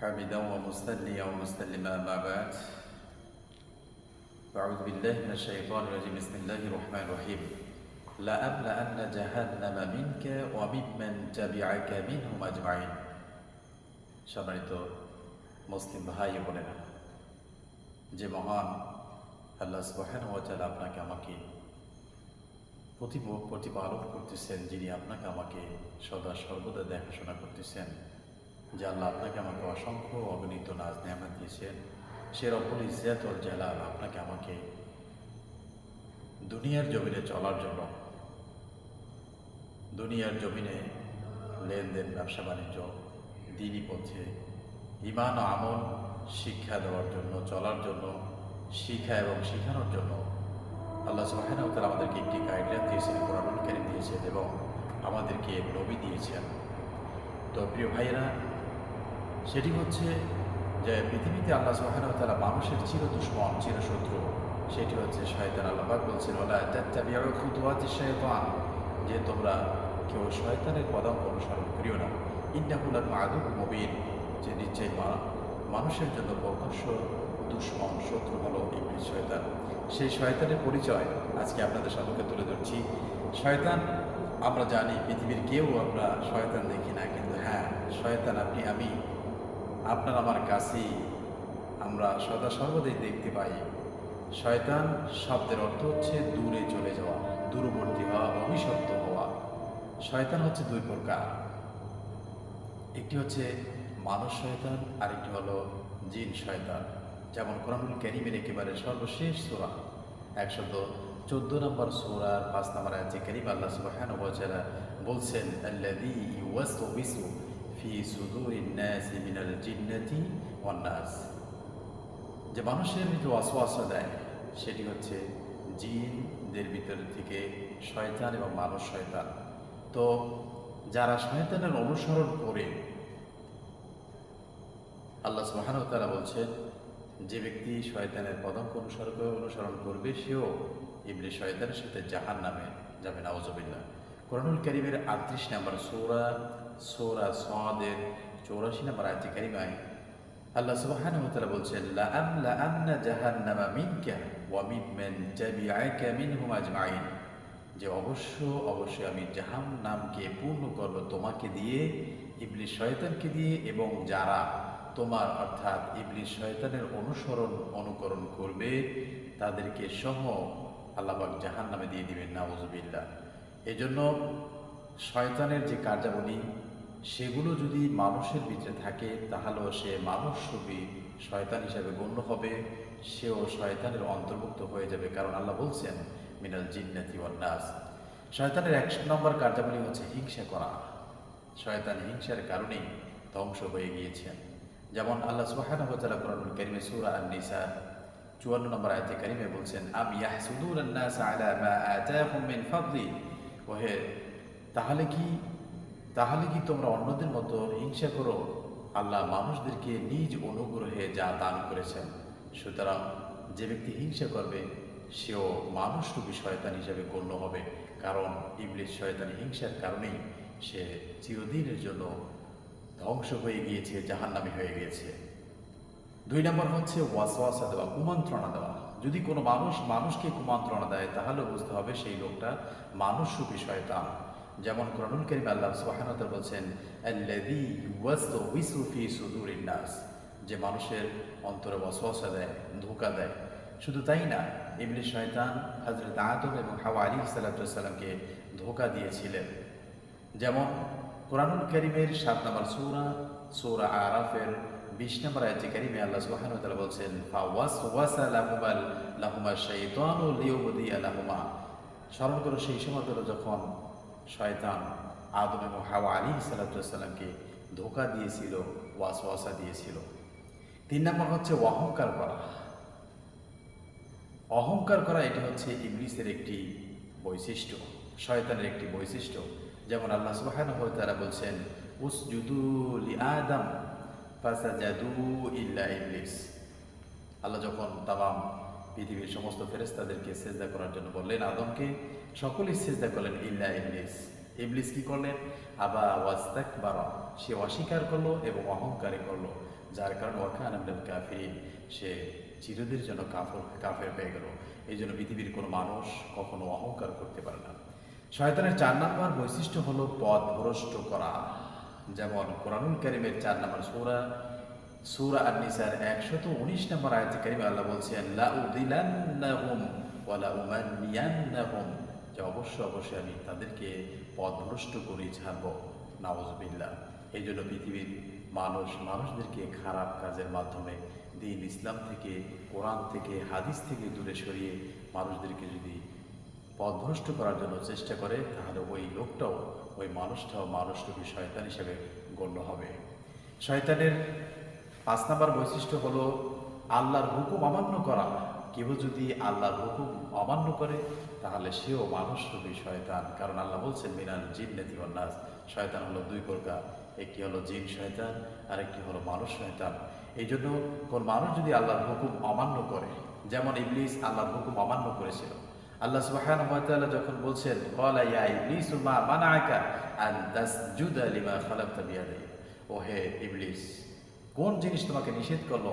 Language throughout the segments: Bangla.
حامدا ومصليا ومسلما ما بعد أعوذ بالله من الشيطان الرجيم بسم الله الرحمن الرحيم لأملأن جهنم منك وممن تبعك منهم أجمعين সম্মানিত মুসলিম ভাই ও বোনেরা, যে মহান আল্লাহ সুবহানাহু ওয়া তাআলা আপনাকে আমাকে প্রতিপালন করতেছেন, যিনি আপনাকে আমাকে সদা সর্বদা দেখাশোনা করতেছেন, যে আল্লাহ আপনাকে আমাকে অসংখ্য অগণিত নাজ নেয়ামত দিয়েছেন, সে রব্বুল ইজ্জত ওয়াল জালাল আপনাকে আমাকে দুনিয়ার জমিনে চলার জন্য, দুনিয়ার জমিনে লেনদেন, ব্যবসা বাণিজ্য, দ্বীনি পথে ঈমান ও আমল শিক্ষা দেওয়ার জন্য, চলার জন্য, শিক্ষা এবং শেখানোর জন্য আল্লাহ সুবহানাহু ওয়া তাআলা আমাদেরকে একটি গাইডলাইন দিয়েছেন, কোরআনুল কারীম দিয়েছেন এবং আমাদেরকে নবী দিয়েছেন। তো প্রিয় ভাইয়েরা, সেটি হচ্ছে যে পৃথিবীতে আল্লাহ সুবহানাহু ওয়া তাআলা মানুষের চির দুশমন, চির শত্রু, সেটি হচ্ছে শয়তান। আল্লাহ পাক বলছেন ওয়ালা তাত্তাবিউ খুতুওয়াতিশ শাইতান, যে তোমরা কেউ শয়তানের পদাঙ্ক অনুসরণ করিও না। ইন্নাহু লাকুম আদুউম মুবিন, যে নিশ্চয়ই মানুষের জন্য প্রকাশ্য দুশমন, শত্রু হলো ইবলিস, শয়তান। সেই শয়তানের পরিচয় আজকে আপনাদের সম্মুখে তুলে ধরছি। শয়তান, আমরা জানি পৃথিবীর কেউ আমরা শয়তান দেখি না, কিন্তু হ্যাঁ, শয়তান আপনি আমি, আপনার আমার কাছেই আমরা সদা সর্বদাই দেখতে পাই। শয়তান শব্দের অর্থ হচ্ছে দূরে চলে যাওয়া, দূরবর্তী হওয়া, অভিশপ্ত হওয়া। শয়তান হচ্ছে দুই প্রকার, একটি হচ্ছে মানুষ শয়তান, আরেকটি হলো জিন শয়তান। যেমন কোরআনুল কারীমের একেবারে সর্বশেষ সূরা 114 নম্বর সূরার 5 নম্বর আয়াতে কারীম আল্লাহ সুবহানাহু ওয়া তাআলা বলছেন আল্লাযী ইউওয়াসওয়িসু ফি সুদুরিন নাসি মিনাল জিন্নাতি ওয়ান নাস, যে মানুষের ভিতরে ওয়াসওয়াসা দেয়, সেটি হচ্ছে জিনদের ভিতর থেকে শয়তান এবং মানুষ শয়তান। তো যারা শয়তানের অনুসরণ করে, আল্লাহ সুবহানাহু ওয়া তাআলা বলছেন যে ব্যক্তি শয়তানের পদাঙ্ক অনুসরণ করবে সেও ইবলিস, শয়তানের সাথে জাহান্নামে যাবে, নাউযুবিল্লাহ। কোরআনুল কারীমের 38 নম্বর সূরা সাদের 84 নম্বর আয়াতে কারিমায় আল্লাহ সুবহানাহু ওয়া তাআলা বলছেন লাআমলাআন্না জাহান্নামা মিনকা ওয়া মিম্মান তাবিআকা মিনহুম আজমাইন, যে অবশ্যই আমি জাহান্নামকে পূর্ণ করব তোমাকে দিয়ে, ইবলিস শয়তানকে দিয়ে, এবং যারা তোমার অর্থাৎ ইবলিস শয়তানের অনুকরণ করবে তাদেরকে সহ আল্লাহ পাক জাহান্নামে দিয়ে দিবেন, নাউযুবিল্লাহ। এই জন্য শয়তানের যে কার্যাবলী, সেগুলো যদি মানুষের ভিতরে থাকে তাহলেও সে মানুষরূপী শয়তান হিসাবে গণ্য হবে, সেও শয়তানের অন্তর্ভুক্ত হয়ে যাবে। কারণ আল্লাহ বলছেন মিনাল জিন্নাতি ওয়ান নাস। শয়তানের 1 নম্বর কার্যাবলী হচ্ছে হিংসা করা। শয়তান হিংসার কারণেই ধ্বংস হয়ে গিয়েছেন। যেমন আল্লাহ সুবহানাহু ওয়া তাআলা কোরআনুল কারীমে সূরা আন-নিসা 54 নম্বর আয়াতে কারিমে বলছেন আম ইয়াহসুদুনান নাস আলা মা আতাহুম মিন ফাদলি, ওহে তাহলে কি তোমরা অন্যদের মতো হিংসা করো? আল্লাহ মানুষদেরকে নিজ অনুগ্রহে যা দান করেছেন। সুতরাং যে ব্যক্তি হিংসা করবে সেও মানুষরূপী শয়তান হিসেবে গণ্য হবে, কারণ ইবলিস শয়তান হিংসার কারণেই সে চিরদিনের জন্য ধ্বংস হয়ে গিয়েছে, জাহান্নামী হয়ে গিয়েছে। 2 নম্বর হচ্ছে ওয়াসওয়াসা দেওয়া, কুমন্ত্রণা দেওয়া। যদি কোনো মানুষকে কুমন্ত্রণা দেয় তাহলে বুঝতে হবে সেই লোকটা মানুষরূপী শয়তান। যেমন কোরআনুল কারীমে আল্লাহ সুবহানাহু ওয়া তাআলা বলছেন আল্লাযী ইউওয়াসওয়িসু ফি সুদুরিন নাস, যে মানুষের অন্তরে ওয়াসওয়াসা দেয়, ধোঁকা দেয়। শুধু তাই না, ইবলিস শয়তান হযরত আদম এবং হাওয়া আলাইহিস সালামকে ধোঁকা দিয়েছিলেন। যেমন কোরআনুল কারীমের 7 নম্বর সূরা আরাফের 20 নম্বর আয়াতে কারিমে আল্লাহ সুবহানাহু ওয়া তাআলা বলছেন ফাওয়াসওয়াসা লাহুমা শাইতানু লিইউবদিয়া লাহুমা, স্মরণ করো সেই সময় যখন শয়তান আদম এবং হাওয়া আলাইহিস সালামকে ধোঁকা দিয়েছিল, ওয়াসওয়াসা দিয়েছিল। 3 নম্বর হচ্ছে অহংকার করা। অহংকার করা এটা হচ্ছে ইবলিসের একটি বৈশিষ্ট্য, শয়তানের একটি বৈশিষ্ট্য। যেমন আল্লাহ সুবহানাহু ওয়া তাআলা বলছেন উসজুদু লিআদম ফাসাজাদু ইল্লা ইবলিস। আল্লাহ যখন তামাম পৃথিবীর সমস্ত ফেরেশতাদেরকে সিজদা করার জন্য বললেন আদমকে, সকলেই সিজদা করলেন ইল্লা ইবলিস, ইবলিস কি করলেন? আবা ওয়াস্তাকবারা, সে অস্বীকার করলো এবং অহংকারী করলো, যার কারণে ওয়াকানা মিনাল কাফিরিন, সে চিরদিনের জন্য কাফের হয়ে গেল। এই জন্য পৃথিবীর কোনো মানুষ কখনো অহংকার করতে পারে না। শয়তানের 4 নম্বর বৈশিষ্ট্য হলো পথভ্রষ্ট করা। যেমন কোরআনুল কারীমের 4 নম্বর সূরা আন-নিসার 119 নম্বর আয়াতে কারিমে আল্লাহ বলছেন, লা উদিলান্নাহুম ওয়া লা উমান্নিয়ান্নাহুম, যে অবশ্যই আমি তাদেরকে পথভ্রষ্ট করে ছাড়ব। নাউযুবিল্লাহ। এই জন্য পৃথিবীর মানুষদেরকে খারাপ কাজের মাধ্যমে দিন ইসলাম থেকে, কোরআন থেকে, হাদিস থেকে দূরে সরিয়ে মানুষদেরকে যদি পথভ্রষ্ট করার জন্য চেষ্টা করে, তাহলে ওই লোকটাও, ওই মানুষরূপী শয়তান হিসেবে গণ্য হবে। শয়তানের 5 নম্বর বৈশিষ্ট্য হলো আল্লাহর হুকুম অমান্য করা। কেউ যদি আল্লাহর হুকুম অমান্য করে, তাহলে সেও মানুষরূপী শয়তান। কারণ আল্লাহ বলছেন মিনাল জিন্নাতি ওয়ান নাস, শয়তান হলো 2 প্রকার, একটি হলো জিন শয়তান আর একটি হলো মানুষ শয়তান। এই জন্য কোন মানুষ যদি আল্লাহর হুকুম অমান্য করে, যেমন ইবলিস আল্লাহর হুকুম অমান্য করেছিল। আল্লাহ সুবহানাহু ওয়া তাআলা যখন বলছেন, ক্বালা ইয়া ইবলিসু মা মানাআকা আন তাসজুদা লিমা খালাকতু বিয়াদাইয়া, ও হে ইবলিস, কোন জিনিস তোমাকে নিষেধ করলো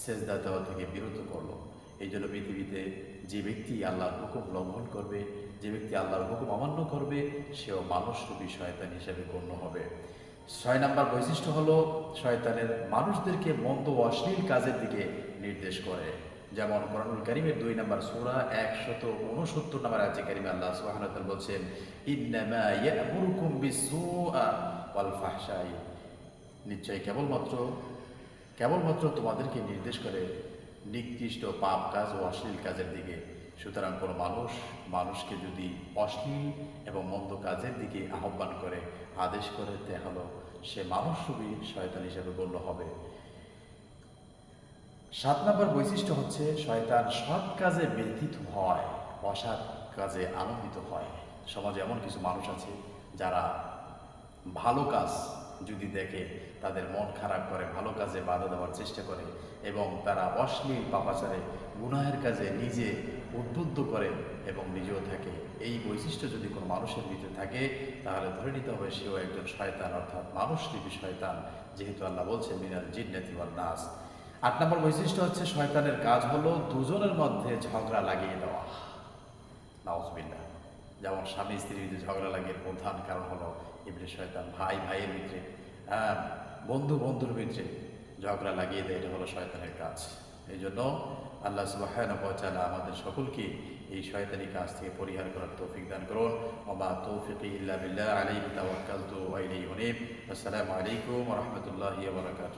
সেজদা দেওয়া থেকে বিরত করলো? এই জন্য পৃথিবীতে যে ব্যক্তি আল্লাহর হুকুম লঙ্ঘন করবে, যে ব্যক্তি আল্লাহর হুকুম অমান্য করবে, সেও মানুষরূপী শয়তান হিসেবে গণ্য হবে। 6 নম্বর বৈশিষ্ট্য হলো শয়তানের মানুষদেরকে মন্দ ও অশ্লীল কাজের দিকে নির্দেশ করে। যেমন কোরআনুল কারীমের 2 নম্বর সূরা 169 নম্বর আয়াতে কারীমে আল্লাহ সুবহানাহু ওয়া তাআলা বলছেন, ইন্নামা ইয়া'মুরুকুম বিস-সুআ ওয়াল ফাহশাই, নিশ্চয় কেবলমাত্র তোমাদেরকে নির্দেশ করে নিকৃষ্ট পাপ কাজ ও অশ্লীল কাজের দিকে। সুতরাং কোনো মানুষকে যদি অশ্লীল এবং মন্দ কাজের দিকে আহ্বান করে, আদেশ করে, তাহলে সে মানুষরূপী শয়তান হিসেবে গণ্য হবে। 7 নম্বর বৈশিষ্ট্য হচ্ছে শয়তান সৎ কাজে ব্যথিত হয়, অসৎ কাজে আনন্দিত হয়। সমাজে এমন কিছু মানুষ আছে যারা ভালো কাজ যদি দেখে তাদের মন খারাপ করে, ভালো কাজে বাধা দেওয়ার চেষ্টা করে এবং তারা অশ্লীল পাপাচারে গুনাহের কাজে নিজে উদ্বুদ্ধ করে এবং নিজেও থাকে। এই বৈশিষ্ট্য যদি কোনো মানুষের ভিতরে থাকে, তাহলে ধরে নিতে হবে সেও একজন শয়তান, অর্থাৎ মানুষরূপী শয়তান, যেহেতু আল্লাহ বলছেন মিনাল জিন্নাতি ওয়ান নাস। 8 নম্বর বৈশিষ্ট্য হচ্ছে শয়তানের কাজ হলো দুজনের মধ্যে ঝগড়া লাগিয়ে দেওয়া। নাউজুবিল্লাহ। যেমন স্বামী স্ত্রীর ভিতরে ঝগড়া লাগিয়ে প্রধান কারণ হলো ইবলিস শয়তান। ভাই ভাইয়ের ভিতরে, বন্ধুর ভিতরে ঝগড়া লাগিয়ে দেয়, এটা হলো শয়তানের কাজ। এই জন্য আল্লাহ সুবহানাহু ওয়া তাআলা আমাদের সকলকে এই শয়তানি কাজ থেকে পরিহার করার তৌফিক দান করুন। ওয়া মা তৌফিকি ইল্লা বিল্লাহ, আলাইহি তাওয়াক্কালতু ওয়া ইলাইহি উনীব। আসসালামু আলাইকুম ওয়া রাহমাতুল্লাহি ওয়া বারাকাতুহু।